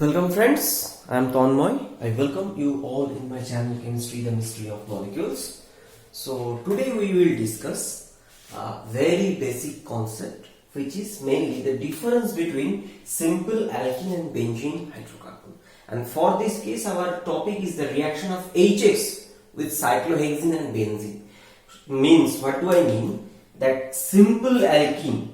Welcome friends, I am Tanmoy. I welcome you all in my channel Chemistry, the Mystery of Molecules. So today we will discuss a very basic concept, which is mainly the difference between simple alkene and benzene hydrocarbon. And for this case our topic is the reaction of HX with cyclohexene and benzene. Means, what do I mean? That simple alkene,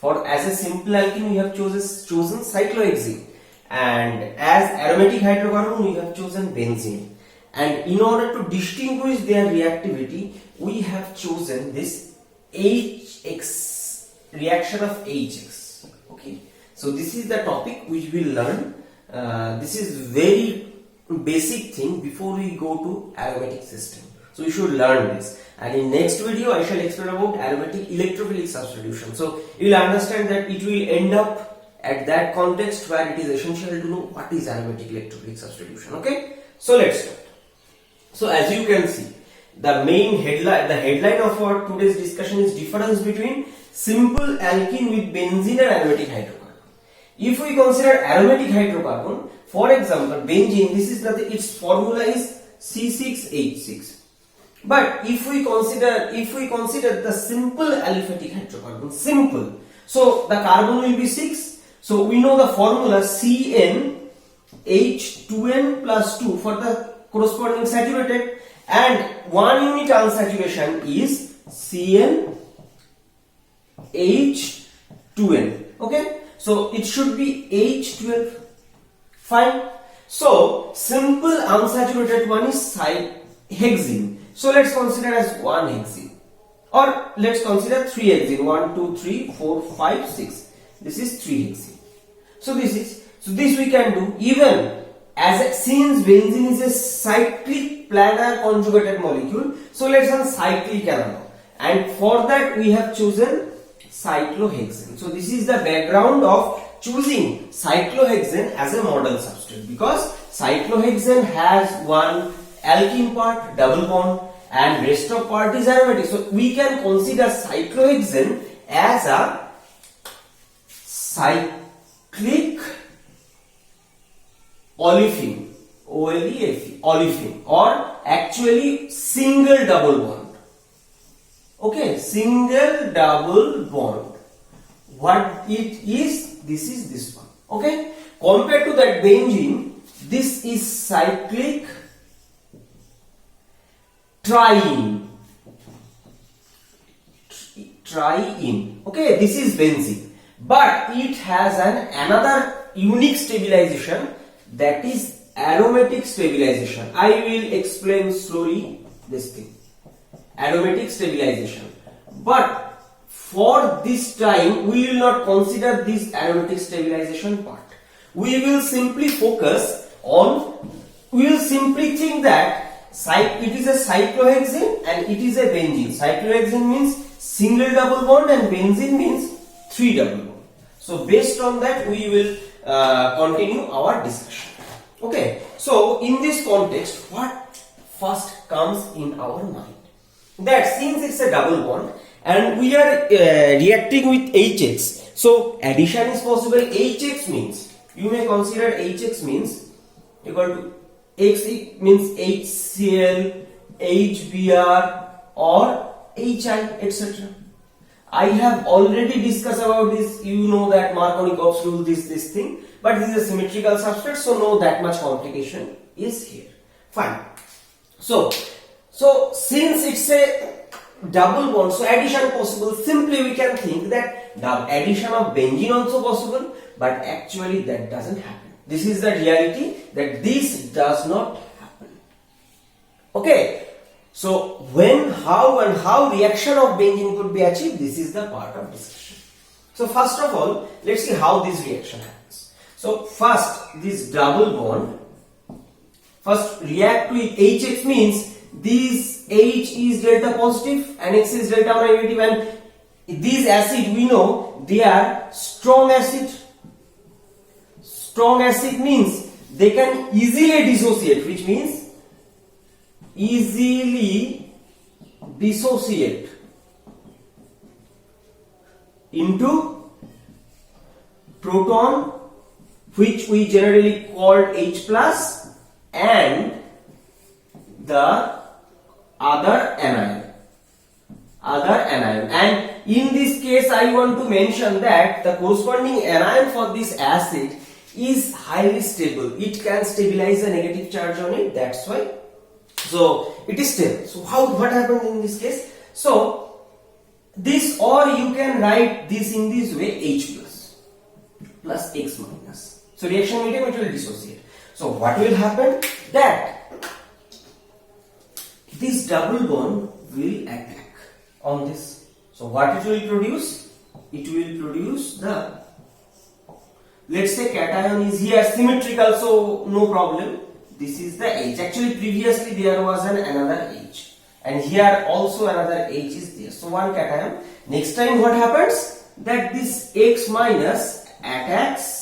as a simple alkene we have chosen cyclohexene, and as aromatic hydrocarbon we have chosen benzene, and in order to distinguish their reactivity we have chosen this HX, reaction of HX. Okay, so this is the topic which we will learn. This is very basic thing before we go to aromatic system, so you should learn this. And in next video I shall explain about aromatic electrophilic substitution. So you will understand that it will end up at that context where it is essential to know what is aromatic electrophilic substitution. Okay, so let's start. So as you can see, the main headline of our today's discussion is difference between simple alkene with benzene and aromatic hydrocarbon. If we consider aromatic hydrocarbon, for example benzene, this is its formula is C6H6. But if we consider the simple aliphatic hydrocarbon, simple, so the carbon will be 6. So we know the formula CnH2n plus 2 for the corresponding saturated, and 1 unit unsaturation is CnH2n. Okay, so it should be H12. Fine. So simple unsaturated one is hexene. So let's consider as 1 hexene, or let's consider 3 hexene. 1, 2, 3, 4, 5, 6. This is 3 hexene. So this we can do even since benzene is a cyclic planar conjugated molecule. So let's run cyclic analog, and for that we have chosen cyclohexane. So this is the background of choosing cyclohexane as a model substrate, because cyclohexane has one alkene part, double bond, and rest of part is aromatic. So we can consider cyclohexane as a cyclic olefin, olefin, or actually single double bond. Okay, single double bond. What it is, this is this one. Okay, compared to that benzene, this is cyclic triene. Okay, this is benzene, but it has another unique stabilization, that is aromatic stabilization. I will explain slowly this thing, aromatic stabilization. But for this time we will not consider this aromatic stabilization part. We will simply focus on, we will simply think that it is a cyclohexane and it is a benzene. Cyclohexane means single double bond and benzene means 3 double bond. So based on that we will continue our discussion. Okay, so in this context what first comes in our mind? That since it's a double bond and we are reacting with HX, so addition is possible. HX means, you may consider HX means equal to X, it means HCl, HBr or HI, etc. I have already discussed about this. You know that Markovnikovrule this thing, but this is a symmetrical substrate, so no that much complication is here. Fine. So since it's a double bond, so addition possible. Simply we can think that the addition of benzene also possible, but actually that doesn't happen. This is the reality, that this does not happen. Okay, so when, how and how reaction of benzene could be achieved, this is the part of discussion. So first of all, let's see how this reaction happens. So first, this double bond first react with HX, means this H is delta positive and X is delta negative, and these acid we know they are strong acid. Strong acid means they can easily dissociate, which means easily dissociate into proton which we generally called H plus, and the other anion. And in this case I want to mention that the corresponding anion for this acid is highly stable. It can stabilize a negative charge on it, that's why. So it is stable. So what happened in this case? So this, or you can write this in this way, H plus X minus. So reaction medium, it will dissociate. So what will happen? That this double bond will attack on this. So what it will produce? It will produce the, let's say cation is here symmetrical, so no problem. This is the H. Actually previously there was another H, and here also another H is there. So one cation. Next time what happens? That this X minus attacks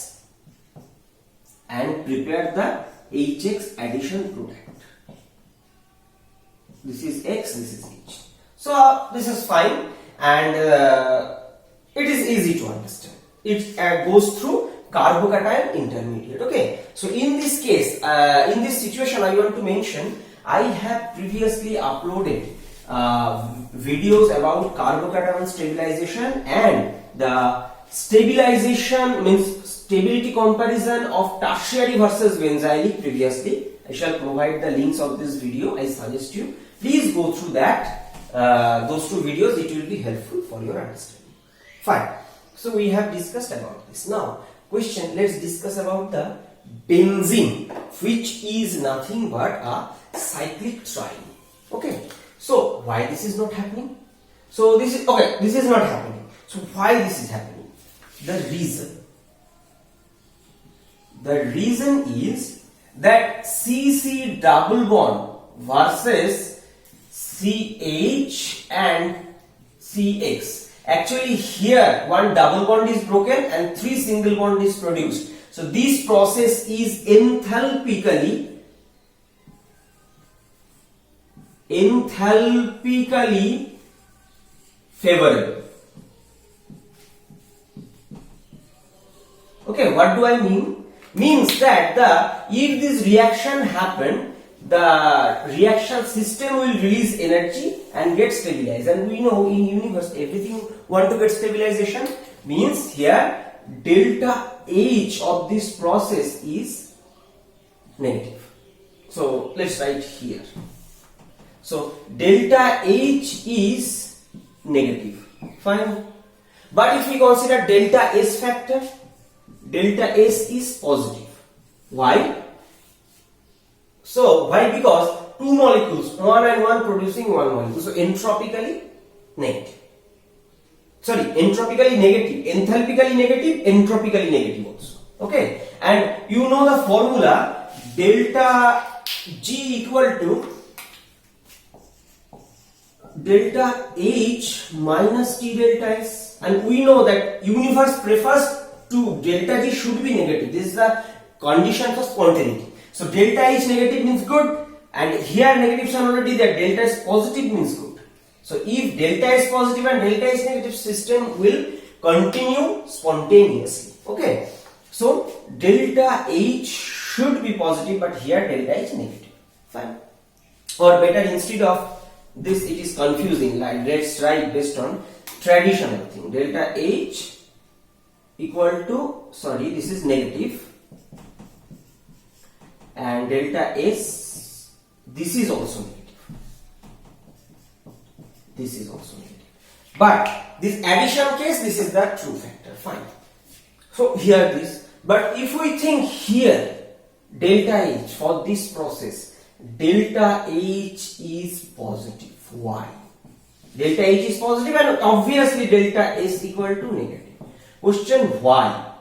and prepare the HX addition product. This is X, this is H. So this is fine, and it is easy to understand. It goes through carbocation intermediate. Okay. So in this case, in this situation, I want to mention I have previously uploaded videos about carbocation stabilization and the stabilization, means stability comparison of tertiary versus benzylic previously. I shall provide the links of this video. I suggest you please go through that, those two videos. It will be helpful for your understanding. Fine. So we have discussed about this. Now question, let's discuss about the benzene, which is nothing but a cyclic triene. Okay. So why this is not happening? So this is okay. This is not happening. So why this is happening? The reason is that CC double bond versus CH and CX. Actually here one double bond is broken and 3 single bond is produced. So this process is enthalpically favorable. Okay, what do I mean? Means that if this reaction happen, the reaction system will release energy and get stabilized. And we know in universe everything want to get stabilization, means here delta H of this process is negative. So let's write here. So delta H is negative. Fine. But if we consider delta S factor, delta S is positive. Why? So why? Because two molecules, one and one producing one molecule. So entropically negative. Sorry, entropically negative, enthalpically negative, entropically negative also. Okay. And you know the formula, delta G equal to delta H minus T delta S. And we know that universe prefers to delta G should be negative. This is the condition for spontaneity. So delta H negative means good, and here negatives are already there. Delta S positive means good. So if delta is positive and delta is negative, system will continue spontaneously. Okay. So delta H should be positive, but here delta is negative. Fine. Or better, instead of this, it is confusing. Like let's write based on traditional thing. Delta H equal to, sorry, this is negative, and delta S, this is also negative. This is also negative. But this addition case, this is the true factor. Fine. So here this. But if we think here, delta H for this process, delta H is positive. Why? Delta H is positive and obviously delta S equal to negative. Question, why?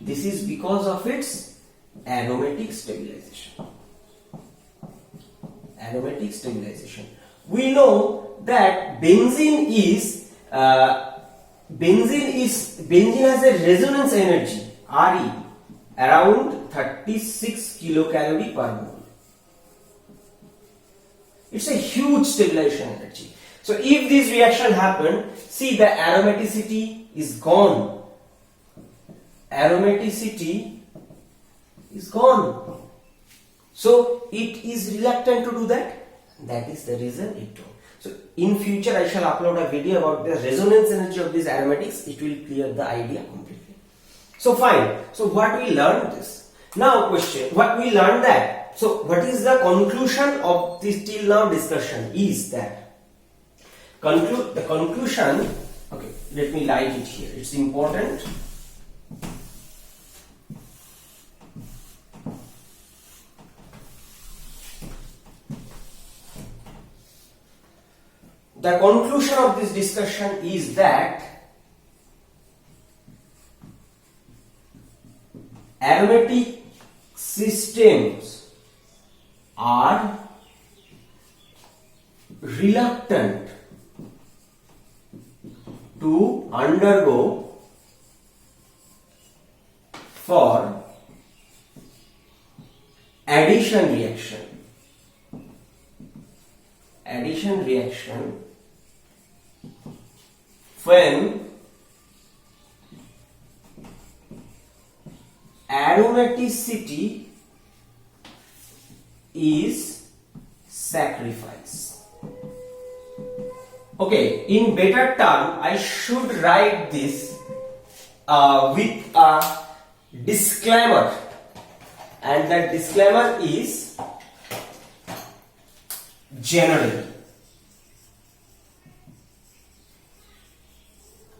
This is because of its aromatic stabilization. Aromatic stabilization. We know that benzene has a resonance energy Re around 36 kilocalorie per mole. It's a huge stabilization energy. So if this reaction happened, see the aromaticity is gone. aromaticity is gone. So it is reluctant to do that. That is the reason it don't. So in future I shall upload a video about the resonance energy of these aromatics. It will clear the idea completely. So fine. So what we learned this. Now question. What we learned that. So what is the conclusion of this till now discussion is that the conclusion. Okay, let me write it here. It's important. The conclusion of this discussion is that aromatic systems are reluctant to undergo for addition reaction. Addition reaction when aromaticity is sacrificed. Okay, in better term, I should write this with a disclaimer, and that disclaimer is generally.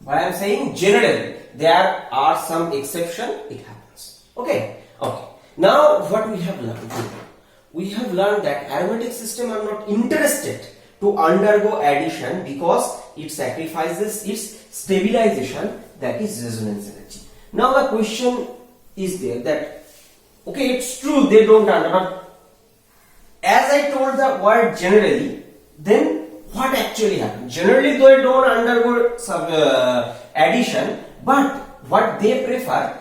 Why I am saying generally, there are some exception, it happens. Okay. Now what we have learned? We have learned that aromatic system are not interested to undergo addition because it sacrifices its stabilization, that is resonance energy. Now the question is there that, okay, it's true they don't undergo. As I told the word generally, then what actually happens? Generally they don't undergo addition, but what they prefer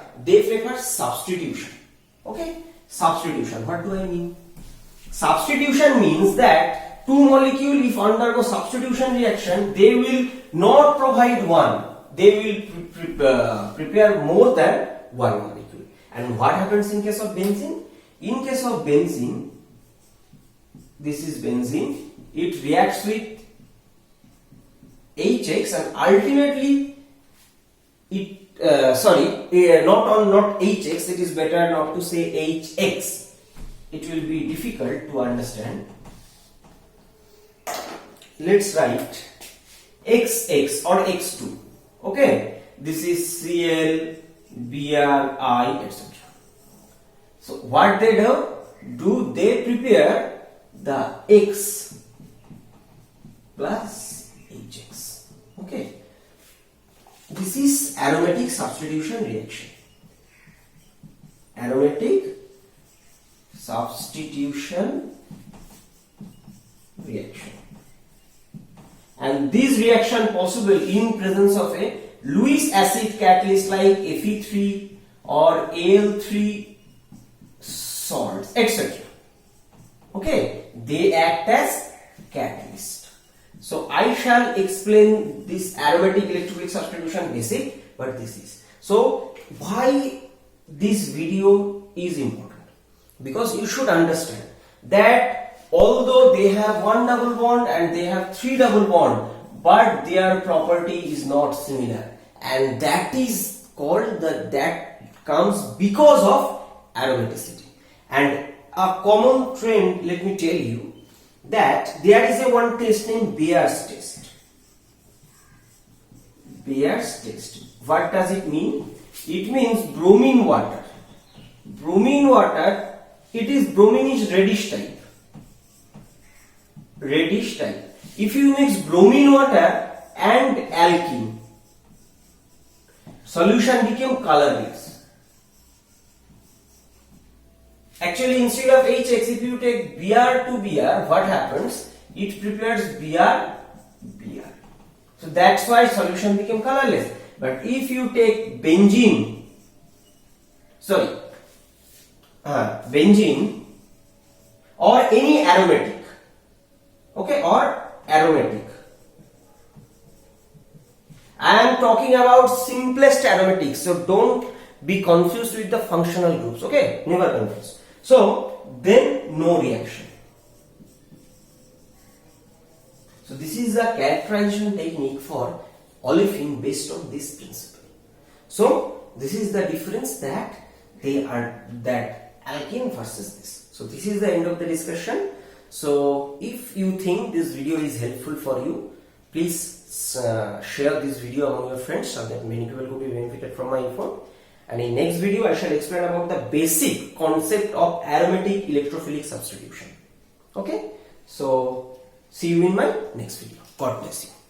substitution. Okay, substitution. What do I mean? Substitution means that two molecules, if undergo substitution reaction, they will not provide one. They will prepare more than one molecule. And what happens in case of benzene? In case of benzene, this is benzene. It reacts with HX and ultimately it not HX. It is better not to say HX. It will be difficult to understand. Let's write XX or X2. Okay, this is Cl, Br, etc. So what they do? They prepare the X plus HX. Okay, this is aromatic substitution reaction. Aromatic substitution reaction. And this reaction possible in presence of a Lewis acid catalyst like Fe3 or Al3 salts, etc. Okay, they act as catalyst. So I shall explain this aromatic electrophilic substitution basic, but this is. So why this video is important? Because you should understand that although they have one double bond and they have three double bond, but their property is not similar, and that is called that comes because of aromaticity. And a common trend, let me tell you, that there is a one test named Bayer's test. Bayer's test. What does it mean? It means bromine water. Bromine water. Bromine is reddish type. Reddish type. If you mix bromine water and alkene, solution became colorless. Actually, instead of HX, if you take Br to Br, what happens? It prepares Br. So that's why solution became colorless. But if you take benzene or any aromatic, okay, or aromatic. I am talking about simplest aromatics, so don't be confused with the functional groups. Okay, never confuse. So then no reaction. So this is a characterization technique for olefin based on this principle. So this is the difference that that alkene versus this. So this is the end of the discussion. So if you think this video is helpful for you, please share this video among your friends so that many people could be benefited from my info. And in next video I shall explain about the basic concept of aromatic electrophilic substitution. Okay, so see you in my next video. God bless you.